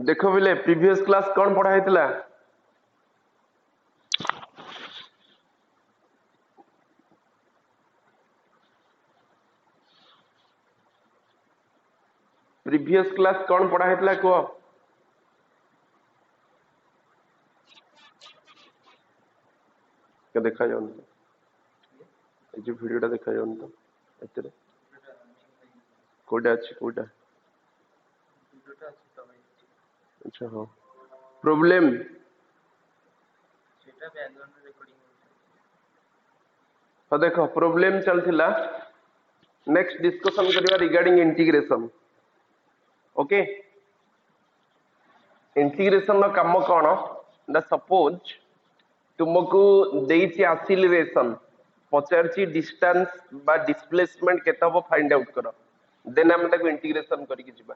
देखो बिले previous class कौन पढ़ा हैतला प्रीवियस क्लास कौन पढ़ा हैतला को क्या देखा जाउन तो ए जो वीडियोटा देखा जाउन तो एतरे कोडा अछि कोडा अच्छा हां प्रॉब्लम सेटा बैकग्राउंड रिकॉर्डिंग हो देखो प्रॉब्लम चलथिला नेक्स्ट डिस्कशन करबा रिगार्डिंग इंटीग्रेशन ओके इंटीग्रेशन रो काम कोन ना सपोज तुमको देइछि एक्सीलरेशन पचारछि डिस्टेंस बा डिस्प्लेसमेंट केते हो फाइंड आउट करो देन हम ताको इंटीग्रेशन करि कि जिबा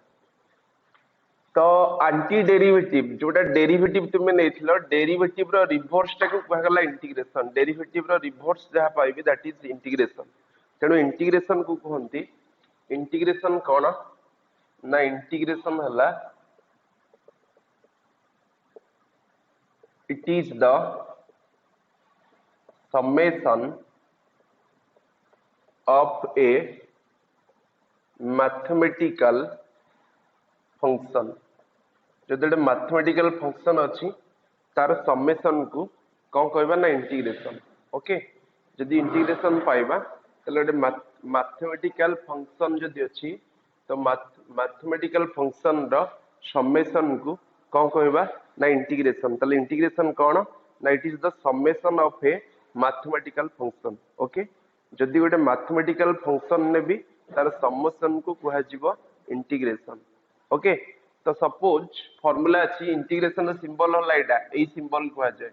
तो एंटी डेरिवेटिव जोटा डेरिवेटिव तुम नेथिलो डेरिवेटिव रो रिवर्स टाको कहगला इंटीग्रेशन डेरिवेटिव रो रिवर्स जहा पाइबे दैट इज इंटीग्रेशन तेनो इंटीग्रेशन को कहंती इंटीग्रेशन कोन ना इंटीग्रेशन हला it is the summation of a mathematical function जो मैथमेटिकल फंक्शन अच्छी तार समेशन को कौन कहबा ना इंटीग्रेशन ओके जदि इंटीग्रेशन पाइबा तले मैथमेटिकल फंक्शन जदि अच्छी तो मैथमेटिकल फंक्शन रो समेशन को कौन कहबा ना इंटीग्रेशन तले इंटीग्रेशन कौन ना it is the summation of A mathematical function okay जदि गोटे मैथमेटिकल फंक्शन ने भी तार समेशन को कहा जीवो इंटीग्रेशन ओके तो सपोज फॉर्मूला अच्छी इंटीग्रेशन सिंबल होला एटा एई सिंबल कहा जाए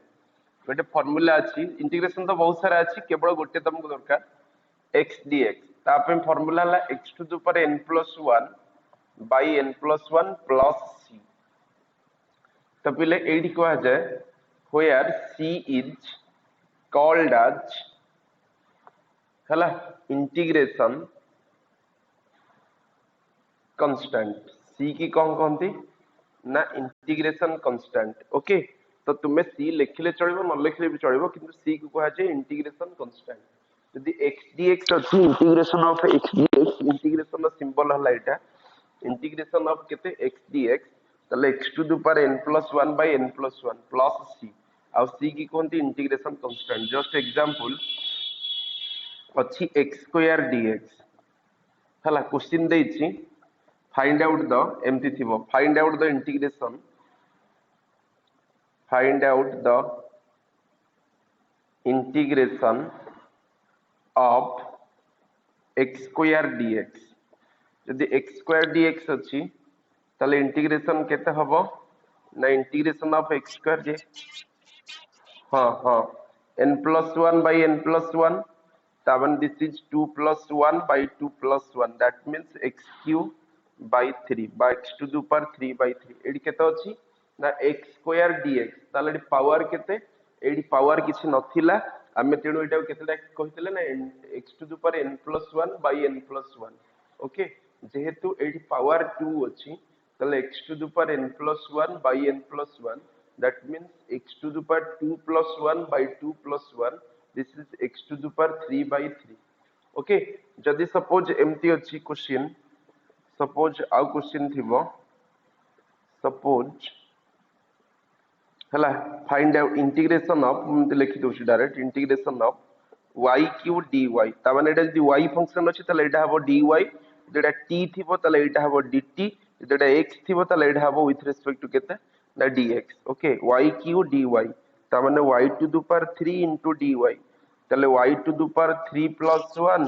गोटे फॉर्मूला अच्छी इंटीग्रेशन तो बहुत सारा अच्छी केवल गोटे तुमको दरकार x dx तापे फॉर्मूला हला x to the power n+1 by n+1 plus c तो पहले एडी कहा जाए where c is called as हला इंटीग्रेशन कांस्टेंट c की कौन कहती ना इंटीग्रेशन कांस्टेंट ओके तो तुम्हें c लिखले चलिबो न लिखले भी चलिबो किंतु c को कहा जाए इंटीग्रेशन कांस्टेंट यदि x dx अछि integration of x dx integration symbol हला एटा इंटीग्रेशन ऑफ केते x dx तले x to the power n+1 by n+1 plus c आ c की कहती इंटीग्रेशन कांस्टेंट जस्ट एग्जांपल अछि x² dx हला क्वेश्चन देछि find out the empty thivo find out the integration of x² dx यदि x² dx अछि तले integration केते हबो ना इंटीग्रेशन ऑफ x² dx हां हां n+1 by n+1 then this is 2 plus 1 by 2 plus 1 that means x³ by 3 by x to the power 3 by 3 AD केते अछि ना x² dx ताले पावर केते एडी पावर किछि नथिला हमें तेणु एटा केतेटा कहितले ना x to the power n+1 by n+1 okay जेहेतु एडी पावर 2 अछि ताले x to the power n+1 by n+1 that means x to the power 2 plus 1 by 2 plus 1 this is x to the power 3 by 3 okay जदि suppose एमटी अछि question suppose आउ question थिबो suppose हला find out integration of हम लिखि दोछि direct integration of y³ dy ता माने एटा जदि y फंक्शन अछि तले एटा हबो dy जेटा t थिबो तले एटा हबो dt जेटा x थिबो तले एटा हबो विथ रिस्पेक्ट टू केते ना dx ओके y³ dy ता माने y to the power 3 into dy तले y to the power 3 plus 1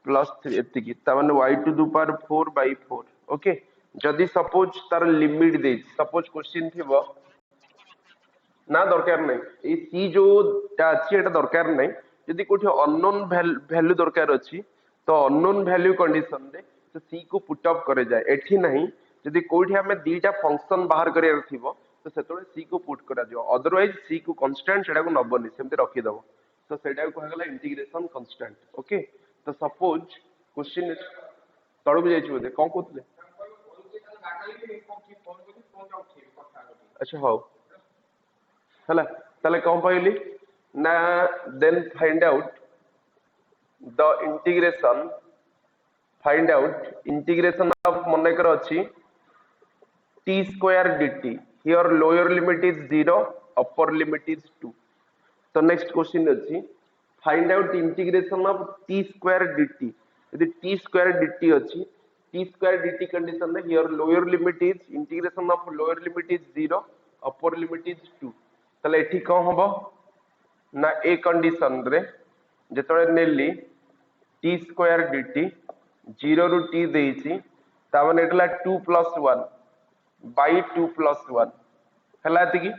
plus 3 एतिकी ता माने y to the power 4 by 4 okay जदि सपोज तार लिमिट दे सपोज क्वेश्चन थिबो ना दरकार नै ए c जो ता अछि एटा दरकार नै यदि कोठी अननोन वैल्यू दरकार अछि तो अननोन वैल्यू कंडीशन रे तो c को पुट अप करे जाय एठी नहीं यदि कोठी हमें दीटा फंक्शन बाहर करिया थिबो तो सेतोले c को पुट करा जो अदरवाइज c को कांस्टेंट सेटा को नबनी सेमते रखि दबो तो सेटा को कहगला इंटीग्रेशन कांस्टेंट ओके तो सपोज क्वेश्चन तळु भी जाइछ बोले कोन कोतले अच्छा हौ हला ताले कौन पाइली ना then find out the integration of मनकर अच्छी t square dt here lower limit is 0 upper limit is 2 तो नेक्स्ट क्वेश्चन अच्छी find out integration of t square dt यदि t square dt अच्छी t square dt कंडीशन में here lower limit is integration of lower limit is 0 upper limit is 2 तले एठी कौन हबो ना ए कंडीशन रे जेतळे नेली t square dt 0 रु t देइची ता माने एटला 2 + 1 by 2 + 1 हला एतिकी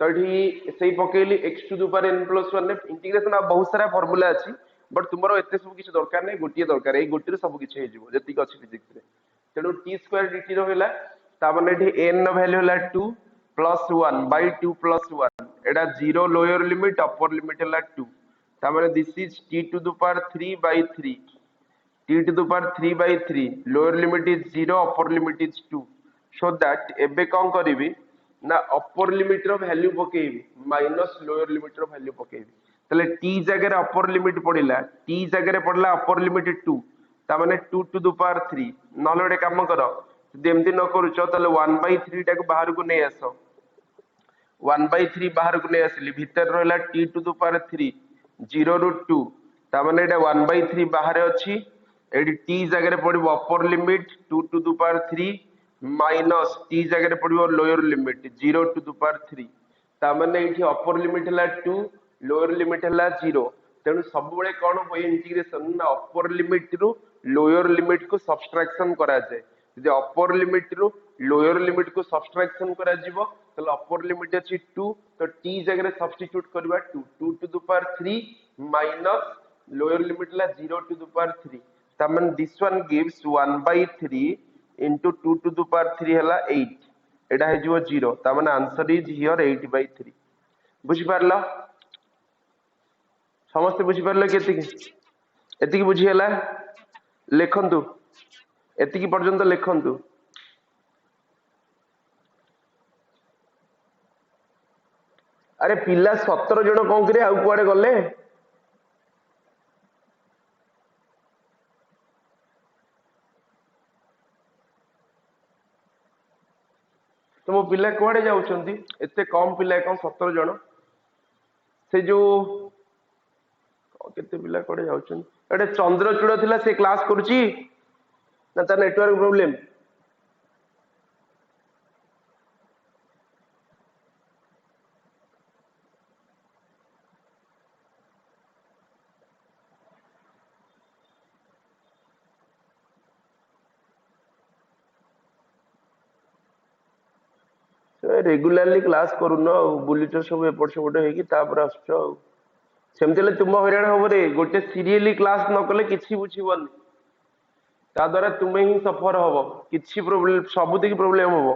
तो ये सही पकेली x to the power n + 1 ने इंटीग्रेशन आ बहुत सारा फार्मूला अछि बट तुमरो एते सब किछ दरकार नै गोटिए दरकार ए गोटी रे सब किछ हे जिवो जति अछि फिजिक्स रे तेनु t स्क्वायर dt रो हैला ता माने एठी n नो वैल्यू हैला 2 + 1 by 2 + 1 एडा 0 लोअर लिमिट अपर लिमिट हैला 2 ता माने this is t to the power 3 by 3 t to the power 3 by 3 lower limit is 0 upper limit is 2 so that एबे कौन करिवि ना अपर लिमिट रो वैल्यू पकेइबि माइनस लोअर लिमिट रो value पकेइबि तले t जगह रे upper limit पडिला t जगह रे पडला अपर limit 2 ता माने 2 to the power 3 नले ओडे काम करो जदि एमति न करूचो तले 1 by 3 टाको बाहर को नै आसो 1 by 3 बाहर को नै आसली भीतर रहला t to the power 3 0 ରୁ 2 ता माने एटा 1 by 3 बाहर अछि एडी t जगह रे पडिबो upper limit 2 to the power 3 minus t जगह रे पडिबो lower limit 0 to the power 3 ता माने एठी अपर लिमिट हला 2 लोअर लिमिट हला 0 तेनु सब बेले कोन होय इंटीग्रेशन ना अपर लिमिट रु लोअर लिमिट को सब्सट्रैक्शन करा जाय यदि अपर लिमिट रु लोअर लिमिट को सब्सट्रैक्शन करा जिवो तले अपर लिमिट अछि 2 तो t जगह रे सब्स्टिट्यूट करबा 2 2 to the power 3 minus lower limit ला 0 to the power 3 ता माने this one gives 1 by 3 into 2 to the power 3 हला 8 एटा हे जिवो 0 ता माने आंसर इज हियर 8 by 3 बुझि पारला समस्त बुझि पारले केतिकी एतिकी बुझि हला लेखंतु एतिकी पर्यंत लेखंतु अरे पिला 17 जण कोन करे आ कुआडे गले तुम पिला कुआडे जाउछंती एते कम पिला कौन 17 जण से जो केते पिला कुआडे जाउछंती एटे चंद्रचूड़ थिला से क्लास करूची ना ता नेटवर्क प्रॉब्लम रेगुलरली क्लास करूनो बुलिचो सब एपट सेपट हेकी तापर आसुचो सेमतेले तुम हैरान हबो रे गोटे सीरियली क्लास न कले किछि बुझिबनी ता द्वारा तुमे ही सफर हबो किछि प्रॉब्लम सबुति की प्रॉब्लम हबो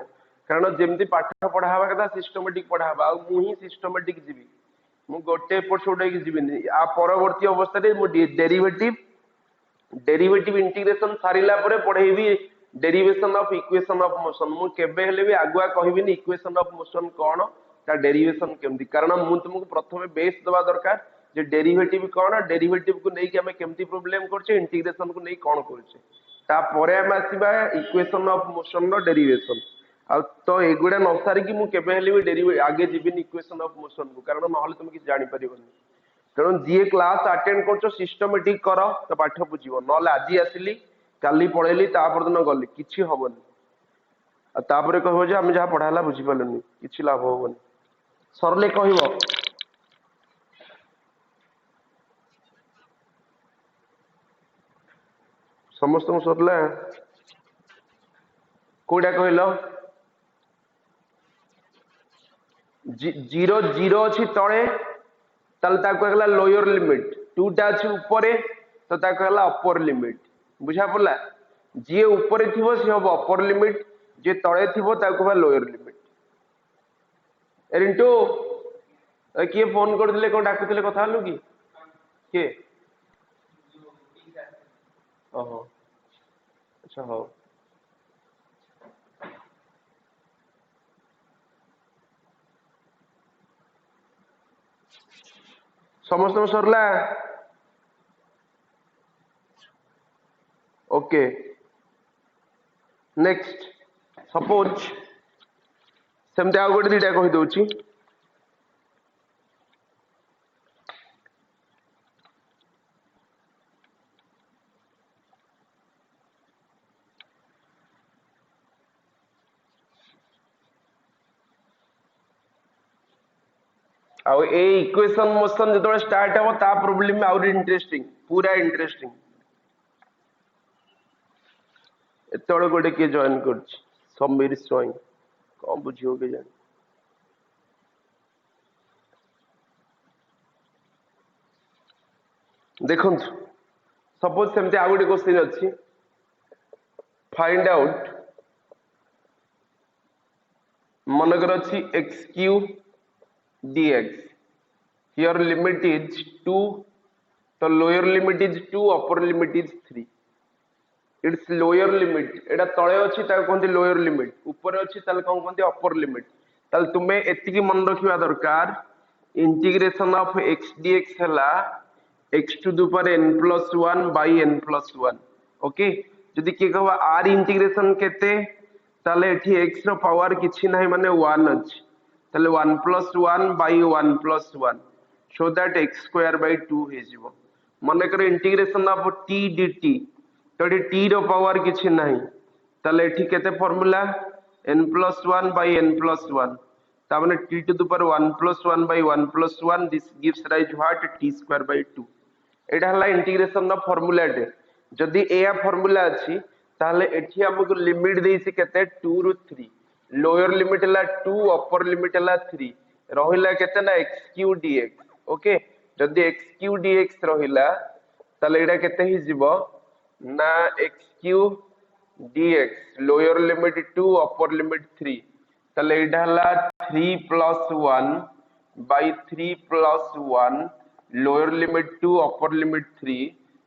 कारण जेमति पाठ पढावा कथा सिस्टमैटिक पढावा आ मु ही सिस्टमैटिक जीवी मु गोटे एपट सेपट हेकी जीविनी आ परवर्ती अवस्था रे मु डेरिवेटिव इंटीग्रेशन सारिला परे पढेबी derivation of equation of motion मु केबे हेले भी आगुआ कहबिनी इक्वेशन ऑफ मोशन कोन ता डेरिवेशन केमति कारण मु तुमको प्रथमे बेस दबा दरकार जे डेरिवेटिव कोन डेरिवेटिव को नै कि हमें केमति प्रॉब्लम करछे इंटीग्रेशन को नै कोन करछे ता परे हम आसीबा इक्वेशन ऑफ मोशन रो डेरिवेशन आ तो एगुडा न सारी कि मु केबे हेले भी डेरिवेटिव आगे जीबिनी इक्वेशन ऑफ मोशन को कारण नहले तुम कि जानि परिबनी तेणु जी क्लास अटेंड कर सिस्टमेटिक कर तो पाठ बुझीब ना आज आसली काली पढ़ेली तापर दिन गली किसी हेनी तापर कह आम जहाँ पढ़ाला बुझीपारूनी कि लाभ हेनी सरले कह समस्त सरला कौटा कहल जीरो जीरो अच्छी तले कहला लोअर लिमिट 2टा अच्छी ऊपर तो कहला अपर लिमिट बुझा पड़ा जी ऊपर थी सी हम अपर लिमिट जी तले थी कह लोअर लिमिट रिंटू किए फोन करते कौन डाकुले कथा हलु कि किए ओहो अच्छा हाँ समस्त सरला ओके नेक्स्ट सपोज सेमती आउ गोटे दीटा कही दउची आउ ए इक्वेशन मोशन जो स्टार्ट हम ता प्रोब्लेम आउट इंटरेस्टिंग पूरा इंटरेस्टिंग एतबे गोटे किए जॉइन कर समीर स्वयं कौन बुझियो के जान देखो सपोज सेमती आउ गोटे क्वेश्चन अच्छी फाइंड आउट मनकर अच्छी x Q dx here limit is 2 तो lower limit is 2 upper limit is 3 its lower limit एटा तळे अछि ता कोनती lower limit ऊपर अछि ताल कोन कोनती upper limit ताल तुमे एतिकी मन रखिबा दरकार इंटीग्रेशन ऑफ x dx हला x to the power n plus 1 by n plus 1 okay जदि के कहबा r इंटीग्रेशन केते ताले एठी x रो पावर किछि नाही माने 1 अछि ताले 1 plus 1 by 1 plus 1 so that x square by 2 हे जिवो माने करे इंटीग्रेशन ऑफ t dt तो t रो पावर किछि नाही ताले एठी केते formula n plus 1 by n plus 1 ता माने t to the power 1 plus 1 by 1 plus 1 this gives rise what t square by 2 एटा हला इंटीग्रेशन दा फार्मूला डे जदी एया फार्मूला अछि ताले एठी हमकु लिमिट देइछि केते 2 रु 3 लोअर लिमिट हला 2 अपर लिमिट हला 3 रहिला केते ना x क्यू dx ओके जदी x क्यू dx रहिला ताले एटा केते हि जिवो ना x Q dx lower limit 2 upper limit 3 ताले एटा हला 3 plus 1 by 3 plus 1 lower limit 2 upper limit 3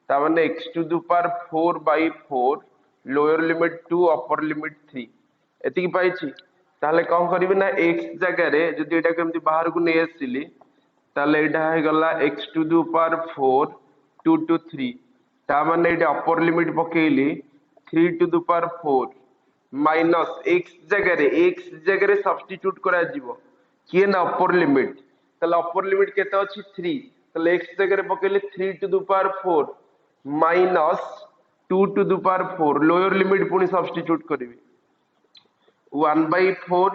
ता माने x to the power 4 by 4 lower limit 2 upper limit 3 एतिकी पाइछि ताले कौन करिवे ना x जगह रे जदि एटा केमति बाहर को नै आसिली ताले एटा हे गला x to the power 4 2 to 3 ता माने एटा अपर लिमिट पकेइली 3 to the power 4 minus x जगह रे सब्स्टिट्यूट करा जिवो किए ना अपर लिमिट ताले अपर लिमिट केते अछि 3 ताले x जगह रे पकेइली 3 to the power 4 minus 2 to the power 4 lower limit पुनी सब्स्टिट्यूट करिवे 1 by 4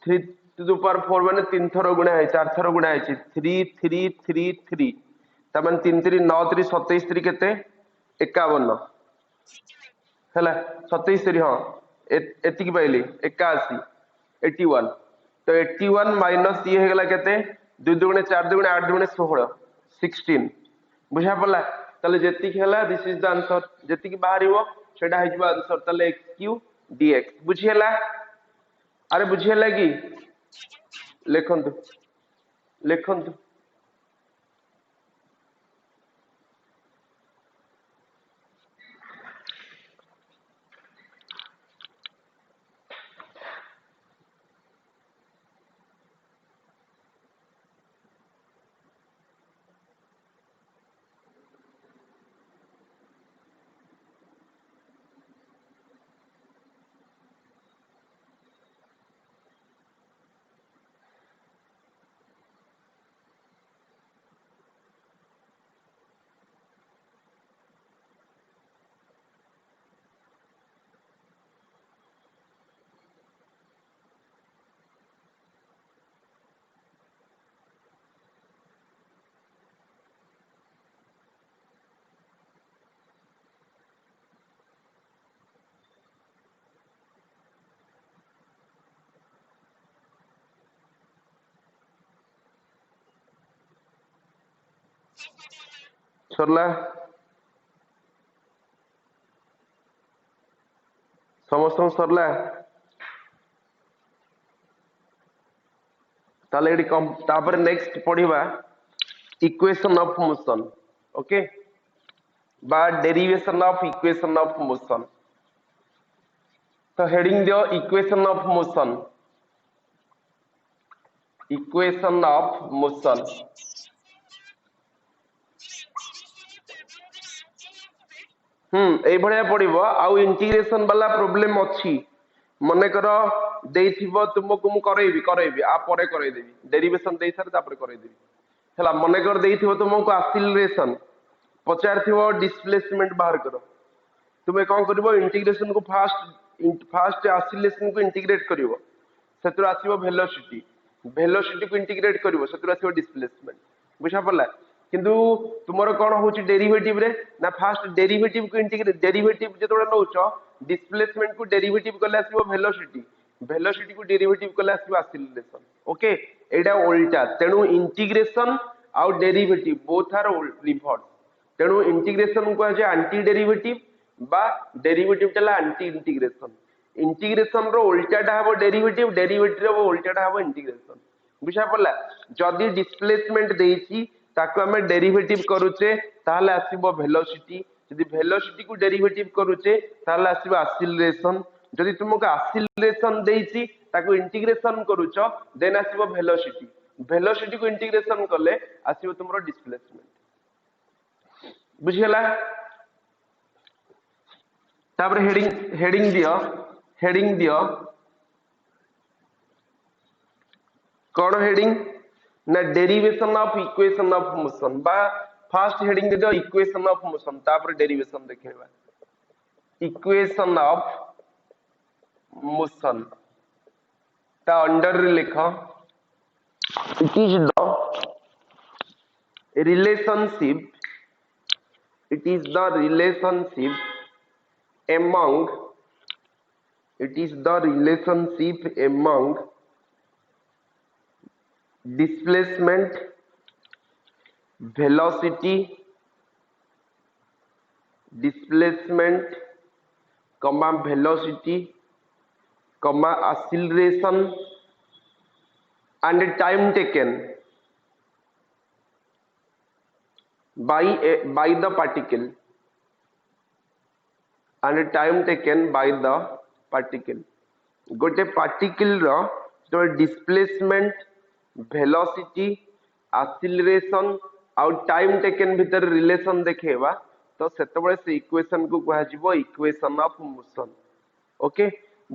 3 to the power 4 माने 3 थरो गुणा है 4 थरो गुणा है 3 3 3 3 ता माने 3 3 9 3 27 3 केते 51 हला 27 3 हां एति की पाइली 81 81 तो 81 माइनस ये हे गला केते 2 दुगुणे 4 दुगुणे 8 दुगुणे 16 16 बुझा पला तले जेति हला दिस इज द आंसर जेति की बाहरिवो सेटा हिजबो आंसर तले x क्यू dx बुझियला अरे बुझे लगी लिखंतु लिखंतु सरला समस्त सरला ताले एडी कम तापर नेक्स्ट पढिबा इक्वेशन ऑफ मोशन ओके बा derivation of equation of motion तो हेडिंग दियो इक्वेशन ऑफ मोशन ए भलिया पड़िबो आउ इंटीग्रेशन वाला प्रॉब्लम अछि मने करो देइथिबो तुमको मु करैबी आ परे करै देबी डेरिवेशन देइ सार तापर करै देबी हला मने कर देइथिबो तुमको एक्सीलरेशन पचारथिबो डिस्प्लेसमेंट बाहर करो तुम्हें कौन करिवो इंटीग्रेशन को फास्ट एक्सीलरेशन को इंटीग्रेट करिवो सेतु आसीबो वेलोसिटी को इंटीग्रेट करिवो सेतु आसीबो डिस्प्लेसमेंट बुझा पड़ला किंतु तुमरो कोन होची डेरिवेटिव रे ना फास्ट डेरिवेटिव को इंटीग्रेट डेरिवेटिव जेतोळे नउचो डिस्प्लेसमेंट को डेरिवेटिव कले आसीबो वेलोसिटी को डेरिवेटिव कले आसीबो एक्सीलरेशन ओके एडा उल्टा तेनु इंटीग्रेशन आउ डेरिवेटिव बोथ आर रिवर्स तेनु इंटीग्रेशन को जे एंटी डेरिवेटिव बा डेरिवेटिव चला एंटी इंटीग्रेशन रो उल्टाटा हबो डेरिवेटिव रो उल्टाटा हबो इंटीग्रेशन बुझा पड़ला जदी डिस्प्लेसमेंट देइची ताको हमें डेरिवेटिव करूचे ताहले आसीबो वेलोसिटी यदि वेलोसिटी को डेरिवेटिव करूचे ताहले आसीबो एक्सीलरेशन जदी तुमको एक्सीलरेशन देइची ताको इंटीग्रेशन करूचो देन आसीबो वेलोसिटी को इंटीग्रेशन करले आसीबो तुमरो डिस्प्लेसमेंट बुझियला तापर हेडिंग दियो कौन हेडिंग ना derivation of equation of motion बा फर्स्ट हेडिंग दे दो इक्वेशन ऑफ मोशन तापर डेरिवेशन देखेबा इक्वेशन ऑफ मोशन ता अंडर लिखो it is the relationship among displacement velocity acceleration and time taken by the particle गोटे particle रो जो displacement velocity acceleration आउ time taken भीतर relation देखेबा तो सेतबळे से इक्वेशन को कहा जिवो इक्वेशन ऑफ मोशन ओके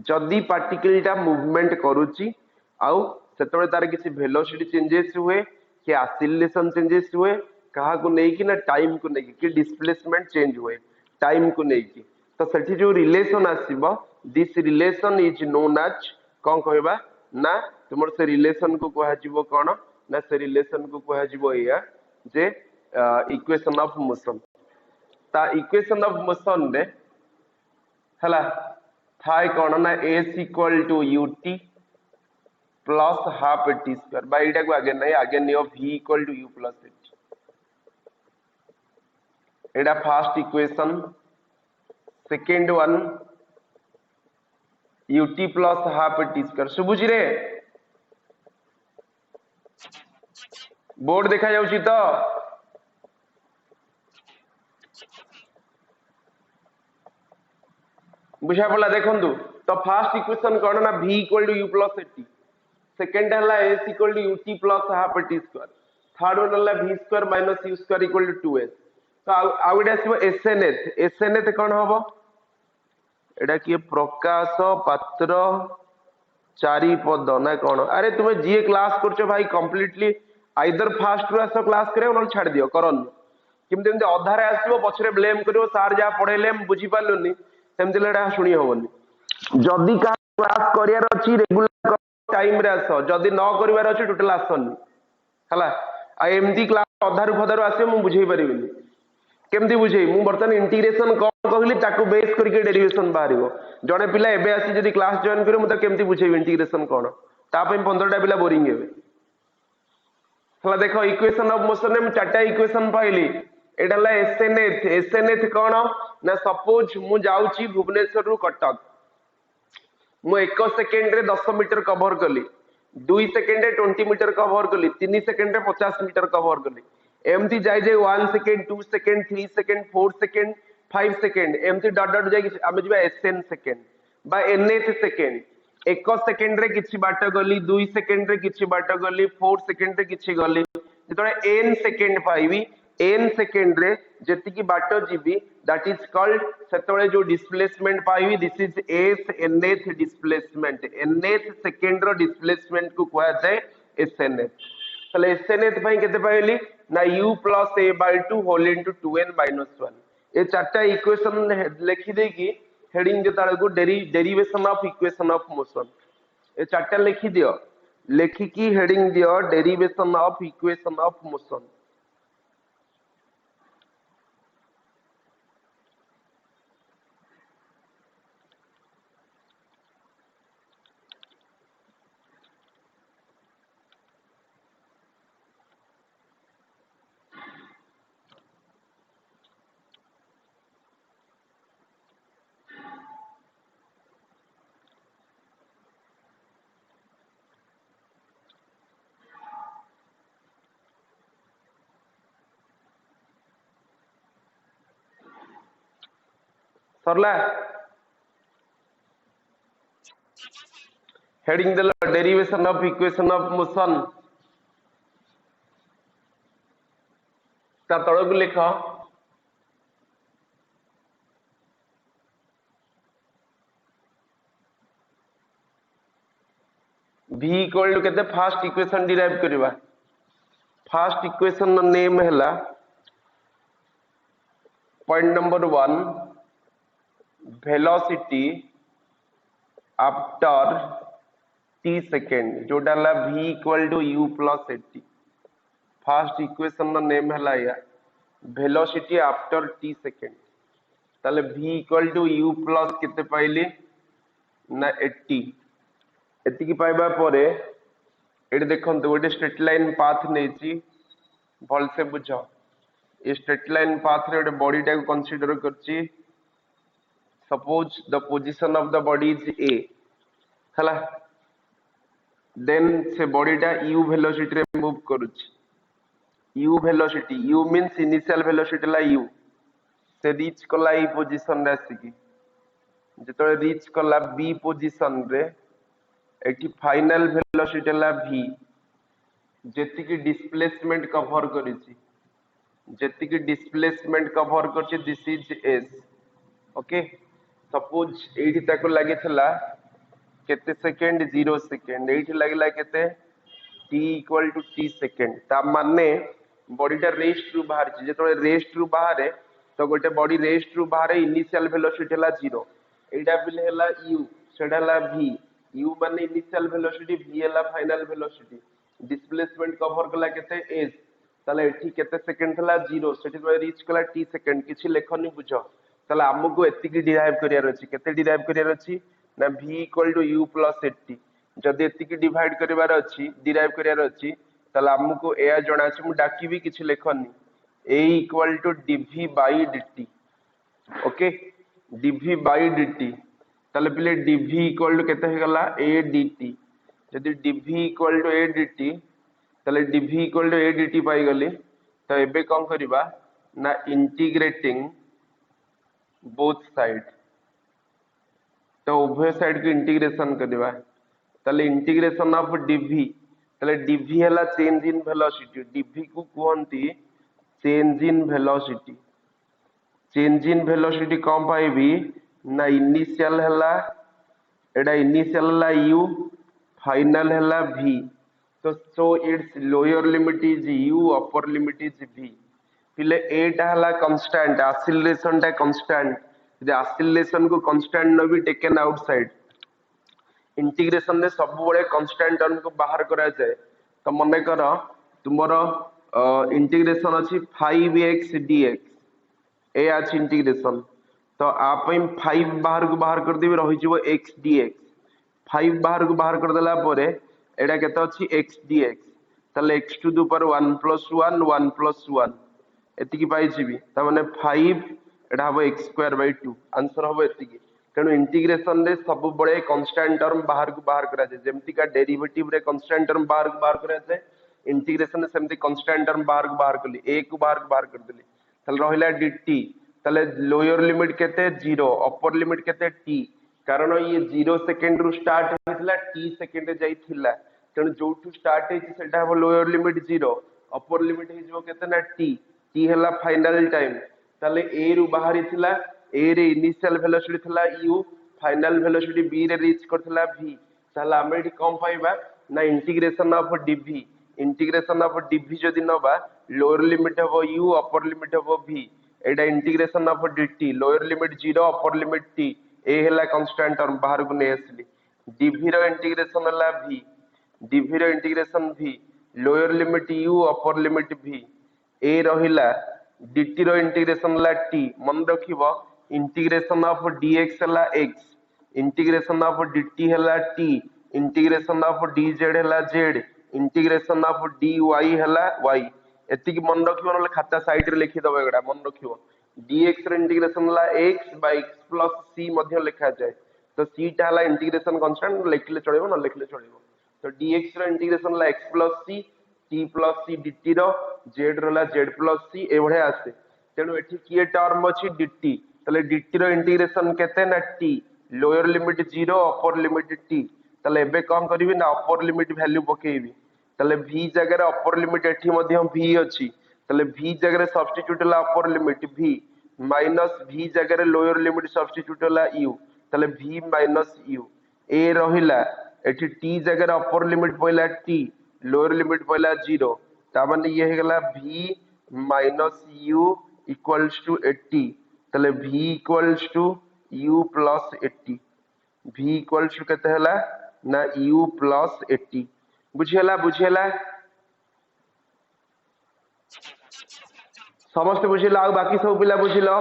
जदी पार्टिकल टा मूवमेंट करूची आउ सेतबळे तार किसी वेलोसिटी चेंजेस हुए कि एक्सीलरेशन चेंजेस हुए कहा को नहीं कि ना टाइम को नहीं कि डिस्प्लेसमेंट चेंज हुए टाइम को नहीं कि तो सेठी जो रिलेशन आसीबो this relation is known as कोन कहबा ना तुमर से रिलेशन को कहा जिवो कोन ना से रिलेशन को कहा जिवो या जे इक्वेशन ऑफ मोशन ता इक्वेशन ऑफ मोशन रे हला थाय कोन ना s equal to ut plus half t square बा एटा को आगे नियो v equal to u plus h एटा first equation second one ut plus half t square सुबुची रे बोर्ड देखा जाउची तो बुझा पड़ा देखंतु तो फर्स्ट इक्वेशन कोन ना v equal to u plus t second हला s equal to ut plus half t square third one हला v square minus u square equal to 2s तो आउडे आसीबो snth कोन हबो एडा किए प्रकाश पात्र चारि पद ना कोन अरे तुम्हें जी क्लास करछो भाई कंप्लीटली आइदर फास्ट रु आसो क्लास करे न छाड़ दियो करन किमते एमते अधारे आसीबो पछरे ब्लेम करिवो सर जा पढेले हम बुझी पालुनी सेमते लेडा सुनी होबनी जदी का क्लास करियार अछि रेगुलर टाइम रे आसो जदी न करिवार अछि टोटल आसोनी हला आ एमती क्लास अधारु फधारु आसे मु बुझेई परिबिनी केमती बुझे मु बर्तन इंटीग्रेशन कौन कहली ताको बेस करके डेरिवेशन बाहरिबो जने पिला एबे आसी जदी क्लास जॉइन करियो मु त केमती बुझेबी इंटीग्रेशन कौन ता पे 15 टा पिला बोरिंग हेबे हला देखो इक्वेशन ऑफ मोशन में चारटा इक्वेशन पाइली एडाला एसएनएथ कौन ना सपोज मु जाउची भुवनेश्वर रु कटक मु 1 सेकंड रे 10 मीटर कवर कली 2 सेकंड रे 20 मीटर कवर कली 3 सेकंड रे 50 मीटर कवर कली एमती जाय जाय 1 second 2 second 3 second 4 second 5 second एमती डॉट डॉट जाय आमे जिबा एसएन सेकंड बा एनएथ सेकंड 1 सेकंड रे किछि बाट गली 2 सेकंड रे किछि बाट गली 4 सेकंड रे किछि गली जेतोळे एन सेकंड पाइबी n सेकेंड रे जेति की बाट जीवी दैट इज कॉल्ड सेतबे जो डिस्प्लेसमेंट पाइबी this is s nth displacement nth second रो डिस्प्लेसमेंट को कहा जाए snth ताले snth भाई केते पाइली ना u plus a by 2 whole into 2n minus 1 ये चारटा इक्वेशन लिखि दे की हेडिंग जो ताले को derivation of equation of motion ये चारटा लिखि दियो लेखिकी हेडिंग दियो derivation of equation of motion सरला हेडिंग दिल derivation of equation of motion ता तळक लिख v इक्वल टू केते फर्स्ट इक्वेशन डिराइव करबा फर्स्ट इक्वेशन नेम हैला point number 1 velocity after t second जोटा ला v equal to u plus 80 first equation name हैला या वेलोसिटी आफ्टर t सेकेंड ताले v equal to u plus केते पाइली ना 80 एति की पाइबा परे एटी देखंतु गोटे स्ट्रेट लाइन पाथ नेची भल से बुझ ये स्ट्रेट लाइन पाथ रे गोटे बॉडी टाइप कंसीडर करची suppose the position of the body is a हला देन से बॉडी टा u वेलोसिटी रे मूव करूची u velocity u means initial velocity ला u से रीच कला ई पोजीशन रे आसीकी जेतले रीच कला b पोजीशन रे एटी फाइनल वेलोसिटी ला v जेति की डिस्प्लेसमेंट कवर करिची जेति की डिस्प्लेसमेंट कवर करची this is s okay suppose एटी ताको लागि थला केते सेकंड 0 सेकंड एटी लागला केते t equal to t second ता माने बॉडी टा रेस्ट रु बाहर छी जेतले रेस्ट रु बाहर तो गोटे बॉडी रेस्ट रु बाहर इनिशियल वेलोसिटी ला 0 एटा बिल हैला u सेडा ला v u माने इनिशियल वेलोसिटी v हैला फाइनल वेलोसिटी डिस्प्लेसमेंट कवर कला केते s ताले एठी केते सेकंड थला 0 सेठी तो रीच कला t सेकंड किछि लेखनी बुझो ताले हमकु एति की डिराइव करियार अछि केते डिराइव करियार अछि ना v equal to u plus 80 जदि एति की डिवाइड करिवार अछि डिराइव करियार अछि ताले हमकु एया जणा अछि मु डाकी भी किछि लेखनी a equal to dv by dt okay dv by dt ताले पिले dv इक्वल टू केते हे गला a dt जदि dv equal to a dt ताले dv equal to a dt पाई गली तो एबे कोन करिबा ना इंटीग्रेटिंग बोथ साइड तो उभय साइड के इंटीग्रेशन करबा ताले इंटीग्रेशन ऑफ dv ताले dv हला चेंज इन वेलोसिटी dv को कहंती चेंज इन वेलोसिटी कम पाइबी ना इनिशियल हला एडा इनिशियल हला u फाइनल हला v तो so it's lower limit is u upper limit is v पिले एटा हला कांस्टेंट एक्सीलरेशन टा कांस्टेंट जे एक्सीलरेशन को कांस्टेंट न भी टेकन आउटसाइड इंटीग्रेशन में सब बड़े कांस्टेंट टर्म को बाहर करा जाए तो मने कर तुमरो इंटीग्रेशन अछि 5x dx ए अछि इंटीग्रेशन तो आप 5 बाहर कर देबे रहि जिवो x dx 5 बाहर कर देला परे एडा केते अछि x dx तले x टू द पावर 1 + 1 1 + 1 एति की पाई जिवि त माने 5 एडा हबो x स्क्वायर बाय 2 आंसर हबो एति की तेणु इंटीग्रेशन रे सब बड़े कांस्टेंट टर्म बाहर करा जाए जेमति का डेरिवेटिव रे कांस्टेंट टर्म बाहर करा जाए इंटीग्रेशन रे सेमति कांस्टेंट टर्म बाहर कली a को बाहर कर देली तले रहिला dt तले लोअर लिमिट केते 0 अपर लिमिट केते t कारण ये 0 सेकंड रु स्टार्ट हेतिला t सेकंड जाइथिला तेणु जोठु स्टार्ट हेछि सेटा हबो लोअर लिमिट 0 अपर लिमिट हे जो केते ना t टी है फाइनाल टाइम ताले ए रु बाहरी थिला ए रे इनिशियल वेलोसिटी थिला यू फाइनाल वेलोसिटी बी रे रीच करथिला v ताले हम एठी कम पाइबा ना integration of dv integration of dv जदि नबा लोअर लिमिट हबो u अपर लिमिट हबो v Etah integration of dt lower limit 0 upper limit t ए हैला कांस्टेंट टर्म बाहर को नै आसली dv रो इंटीग्रेशन हला v dv रो integration v lower limit u upper limit v ए रहिला dt रो इंटीग्रेशन हला t मन रखिबो इंटीग्रेशन ऑफ dx हला x इंटीग्रेशन ऑफ dt हला t इंटीग्रेशन ऑफ dz हला z इंटीग्रेशन ऑफ dy हला y एति की मन रखिबो न खाता साइड रे लिखि दबो एगडा मन रखिबो dx रो इंटीग्रेशन हला x x प्लस c मध्ये लिखा जाए तो c टा हला इंटीग्रेशन कांस्टेंट लिखले चलेबो न लिखले चलेबो तो dx रो इंटीग्रेशन हला x plus c t plus c dt रो z रो हला z प्लस c ए भळे आसे तेनु एठी किए टर्म अछि dt तले dt रो इंटीग्रेशन केते ना t lower limit 0 upper limit t तले एबे कम करबी ना अपर लिमिट वैल्यू पकेइबी तले v जगह रे अपर लिमिट एठी मध्ये v अछि तले v जगह रे सब्स्टिट्यूट हला upper limit v minus v जगह रे लोअर लिमिट सब्स्टिट्यूट हला u तले v माइनस u ए रहिला एठी t जगह रे अपर लिमिट पइला t लोअर लिमिट पइला 0 ता माने ये हेगला v minus u equals to 80 तले v equals to u plus 80 v equals to केते हला ना u प्लस 80 बुझियला समस्त बुझिला आ बाकी सब पिला बुझिलो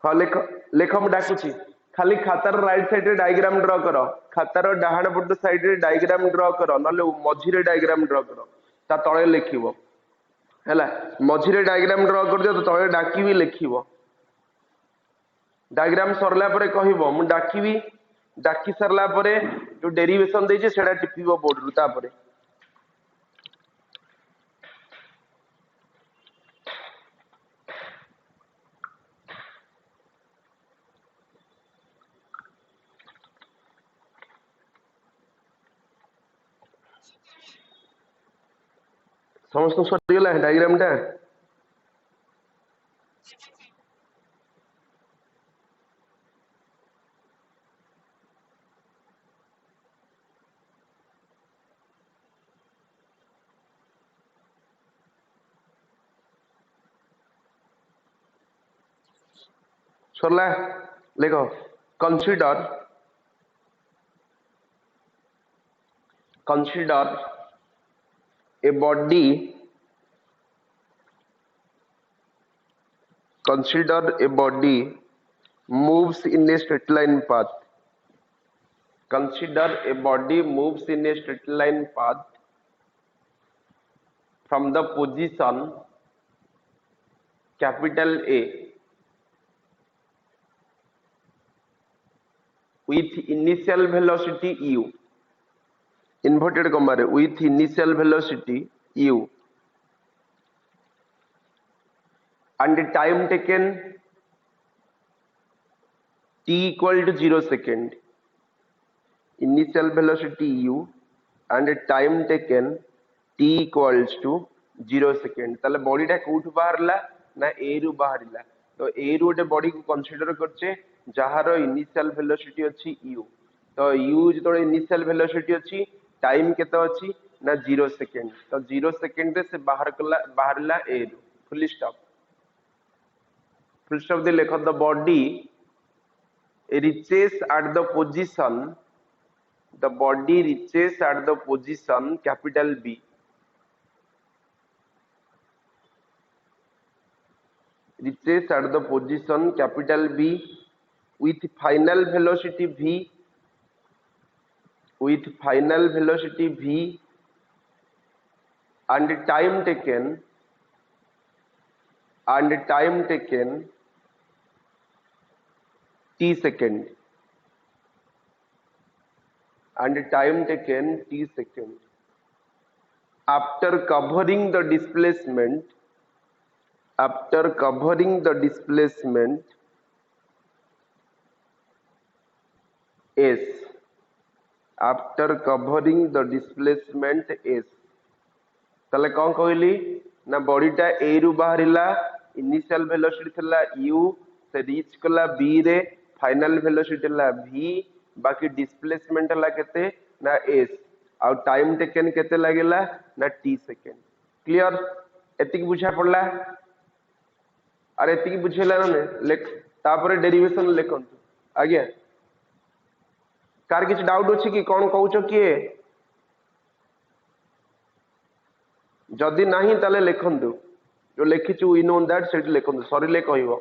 हाँ लेख लेख मु डाकुची खाली खातार राइट साइड रे डायग्राम ड्रा करो खातार डाहाण पट साइड रे डायग्राम ड्रा करो नले मझी रे डायग्राम ड्रा करो ता तळे लिखिबो हैला मझी रे डायग्राम ड्रा कर दियो तो तळे डाकी भी लिखिबो डायग्राम सरला परे कहिबो मु डाकीबी डाकी सरला परे जो डेरिवेशन देजे सेडा टिपिबो बोर्ड रु ता परे समस्त सरी गेला डायग्राम टा सरला देखो consider a body consider a body moves in a straight line path consider a body moves in a straight line path from the position capital A with initial velocity u inverted comma re with initial velocity u and the time taken t equal to 0 second initial velocity u and the time taken t equals to 0 second ताले body टा कोठ बाहरला ना ए रु बाहरिला तो ए रु गोटे body को consider करछे जहार इनिशियल वेलोसिटी अछि u तो u जतो इनिशियल वेलोसिटी अछि टाइम केते अछि ना 0 सेकंड तो 0 सेकंड रे से बाहरला ए रु फुल स्टॉप दे लेख the body reaches at the position the body reaches at the position capital B reaches at the position capital B with final velocity v and time taken t second after covering the displacement s ताले कौन कहली ना बॉडीटा ए रु बाहरिला initial velocity थिला u से reach कला b रे final velocity ला v बाकी डिस्प्लेसमेंट ला केते ना s आउ टाइम टेकन केते लागेला ना t सेकंड क्लियर एतिक बुझा पड़ला अरे एतिक बुझेला ना लेख तापर डेरिवेशन लेखंतु आज्ञा कार किछ डाउट अछि कि कोन कहउछ किए जदि नाही ताले लेखंतु जो लेखिछु वी नो दैट सेट लेखंतु सरिले कहइबो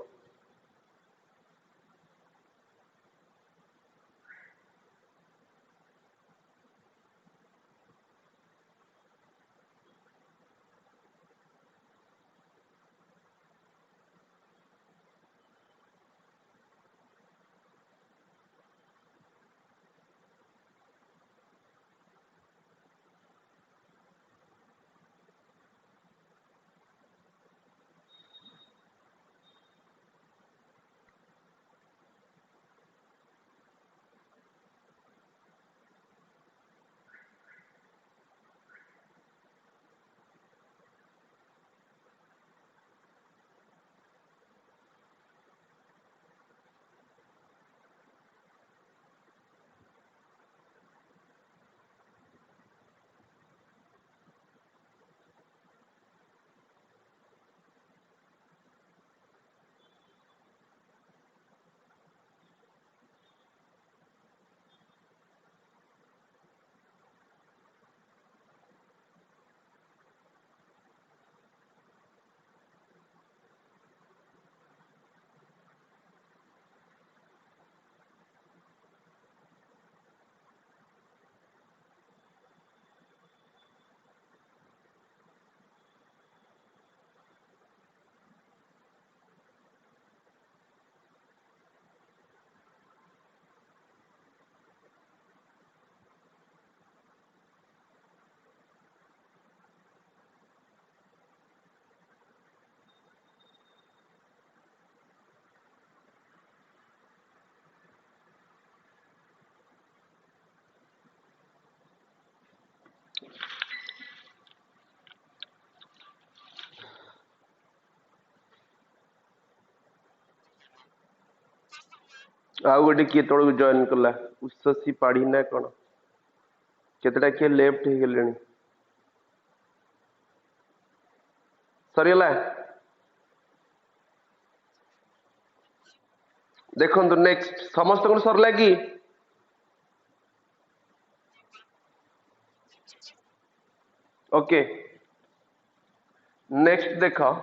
आ गोटे किए तळକୁ जॉइन कला उस्ससी पाड़ी ना कोन केतटा किए लेफ्ट हे गेलेनी सरियला देखंतु नेक्स्ट समस्त को सरला कि ओके नेक्स्ट देखो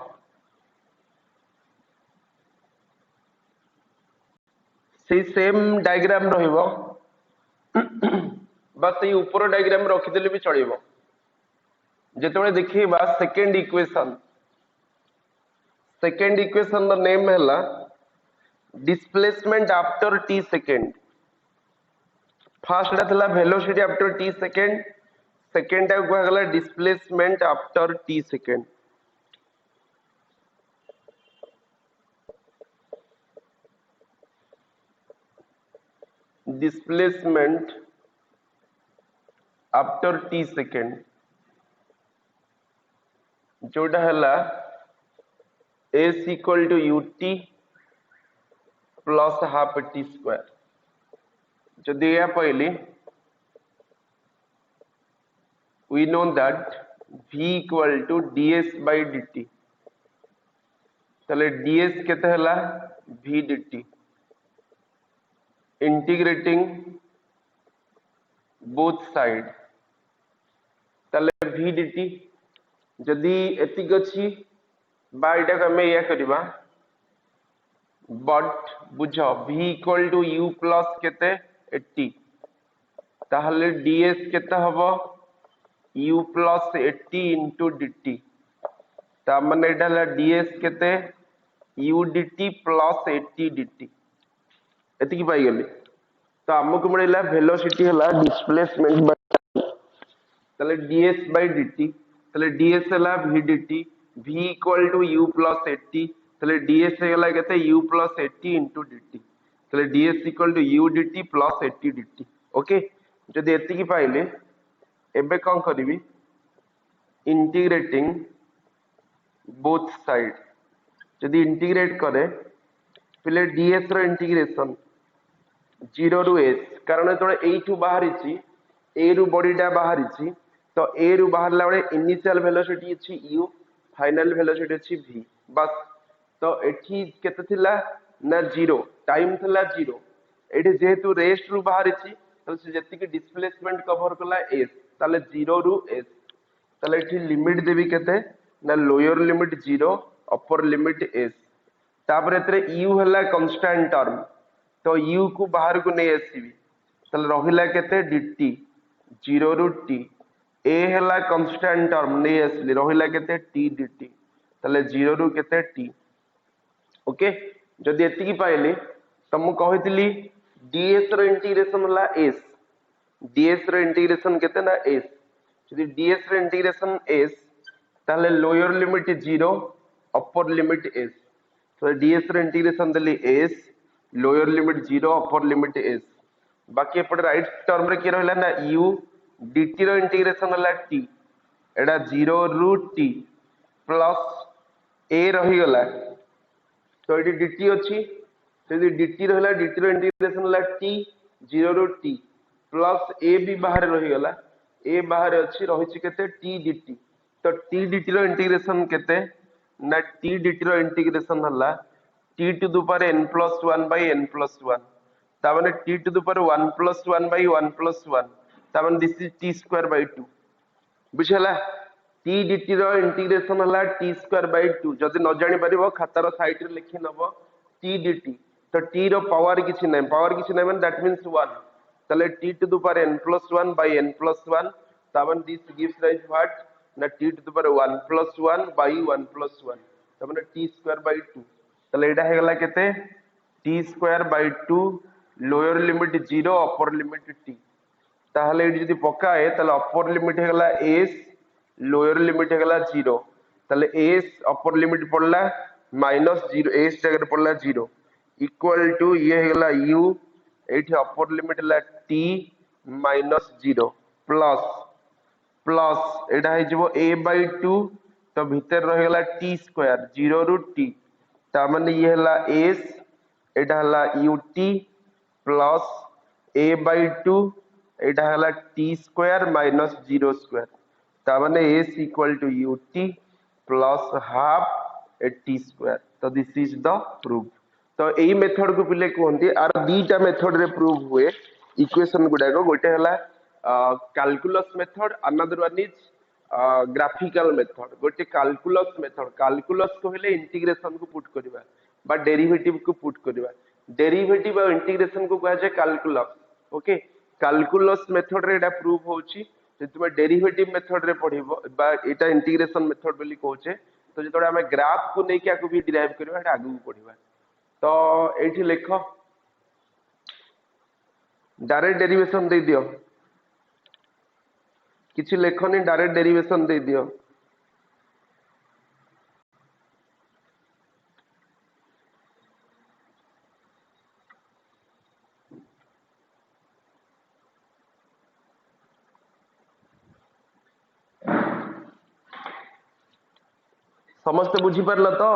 से सेम डायग्राम रहिबो बस ये ऊपर डायग्राम रखिदेले भी चलिबो जेतेबे देखिबा सेकंड इक्वेशन द नेम हैला displacement after t second first था velocity after t second second type कहला displacement after t second displacement after t second जोटा हैला s equal to ut plus half t square जदि या पहली we know that v equal to ds by dt तले ds केते हला v dt integrating both side तले v dt जदि एतिक अछि बा इटा को हमें या करबा बट बुझो v equal to u plus केते 80 ताहले ds केते हबो u प्लस 80 इंटू dt ता माने एटा हला ds केते u dt प्लस 80 dt एतिकी पाई गेली तो हमको मिलला वेलोसिटी हला डिस्प्लेसमेंट तले ds by dt तले ds हला v dt v equal to u plus 80 तले ds हला केते u प्लस 80 into dt तले ds equal to u dt plus 80 dt okay जदि एतिकी पाइले एबे कोन करबी इंटीग्रेटिंग बोथ साइड जदि इंटीग्रेट करे पहले डीएस रो इंटीग्रेशन 0 रु एस कारण जो एठू बाहरी ए रु बॉडीटा बाहरी तो ए रु बाहरला बेले इनिशियल वेलोसिटी अछि यू फाइनल वेलोसिटी अछि v बस तो एठी केते थिला ना 0 टाइम थिला 0 एठी जेहेतु रेस्ट रु बाहरी तो से जति डिस्प्लेसमेंट कवर कला s ताले 0 रु s ताले एठी लिमिट देबी केते ना lower limit 0 upper limit s तापर एतरे u हला कांस्टेंट टर्म तो u को बाहर को नहीं आसीबी ताले रहिला केते dt 0 रु t a हला कांस्टेंट टर्म नहीं आसली रहिला केते t dt ताले 0 रु केते t ओके जदि एति की पाइली तो मु कहितली ds रो इंटीग्रेशन हला s ds रो इंटीग्रेशन केते ना s यदि ds रो इंटीग्रेशन s ताले lower limit 0 upper limit s तो ds रो इंटीग्रेशन देली s lower limit 0 upper limit s बाकी एपटे राइट टर्म रे की रहला ना u dt रो इंटीग्रेशन हला t एडा 0 रु t प्लस a रही गला तो ये dt अच्छी तो यदि dt रहला dt रो इंटीग्रेशन हला t 0 रु t प्लस a भी बाहर रही गला a बाहर अच्छी रही केते t dt तो t dt रो इंटीग्रेशन केते ना t dt रो इंटीग्रेशन हला t to the power n plus 1 by n plus 1 ता माने t to the power 1 plus 1 by 1 plus 1 ता माने this is t square by 2 बुझला t dt रो इंटीग्रेशन हला t स्क्वायर by 2 जदि न जानि परिबो खातार साइड रे लिखि नबो t dt तो t रो पावर किछि नै माने दैट मींस 1 तले t to the power n plus 1 by n plus 1 ता माने दिस गिव्स राइज व्हाट ना t to the power 1 plus 1 by 1 plus 1 ता माने t स्क्वायर by 2 तले एडा हे गला केते t square by 2 lower limit 0 upper limit t ताहले एडी जदि पकाए ताहले अपर लिमिट हे गला s लोअर लिमिट है 0 ताले s अपर लिमिट पड़ला -0 s जगह पड़ला 0 इक्वल टू ये है u एठी अपर लिमिट है t -0 प्लस प्लस एटा है जबो a by 2 तो भीतर रह गला t स्क्वायर 0 रु t ता माने ये हला s एटा हला ut प्लस a by 2 एटा हला t स्क्वायर -0 स्क्वायर तामाने s equal to ut plus half a t square तो दिस इज द प्रूफ तो एई मेथड को पिले कहंती आर दीटा मेथड रे प्रूफ हुए इक्वेशन गुडा को गोटे हला calculus method another one is graphical method गोटे कैलकुलस कहले इंटीग्रेशन को पुट करबा बा डेरिवेटिव को पुट करबा डेरिवेटिव और इंटीग्रेशन को कहा जाय कैलकुलस ओके कैलकुलस मेथड रे एटा प्रूफ होची तुम डेरिवेटिव मेथड रे पढ़िबो बा एटा इंटीग्रेशन मेथड बोली कहूचे तो जतोड़ा हमें ग्राफ को नहीं क्या को भी डिराइव करबा एटा आगु पढ़िबा तो एठी लेख डायरेक्ट डेरिवेशन दे दियो किछि लेखनी डायरेक्ट डेरिवेशन दे दियो समस्त बुझी पारला तो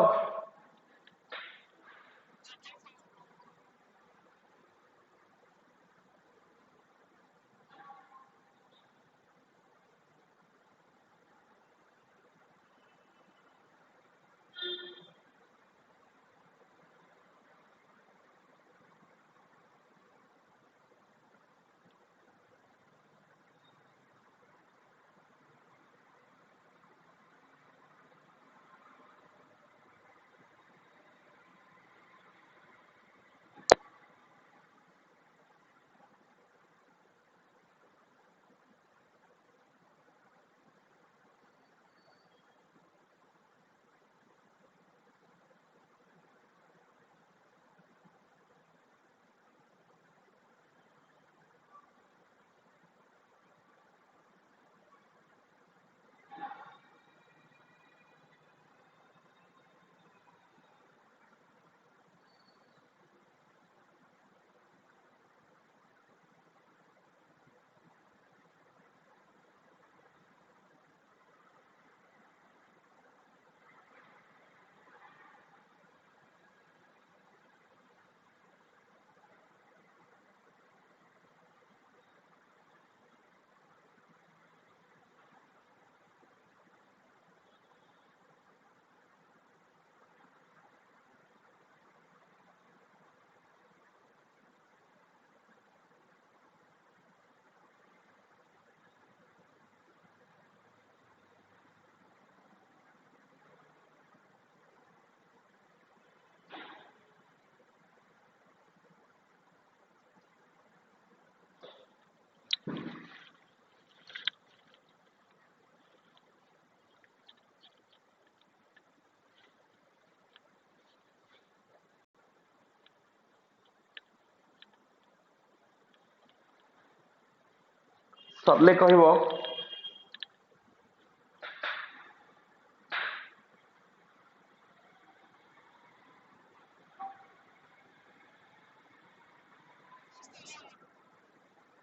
सरले कहब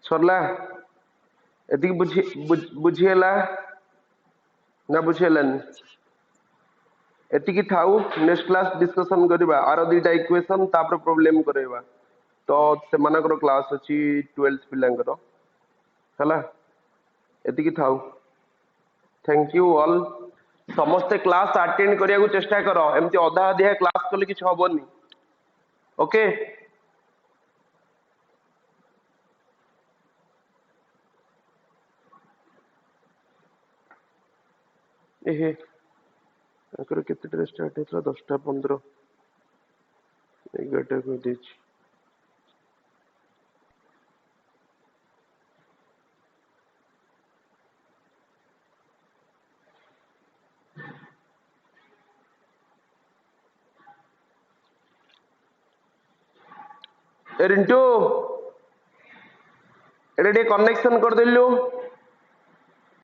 सरला एति बुझी बुझीला ना बुझेलानी एति थाऊ नेक्स्ट क्लास डिस्कशन करबा आरो दुईटा इक्वेशन तापर प्रॉब्लम करबा तो सेमानकर क्लास अछि 12th पिलांकर हला एति थाऊ थैंक यू ऑल समस्ते क्लास अटेंड करिया को चेष्टा करो एमती अधा अधिया क्लास कले किछ हबनी ओके एहे अकर केते स्टार्ट हेतला 10:15 11टा को देछि ए रिंटू एडे कनेक्शन कर देलु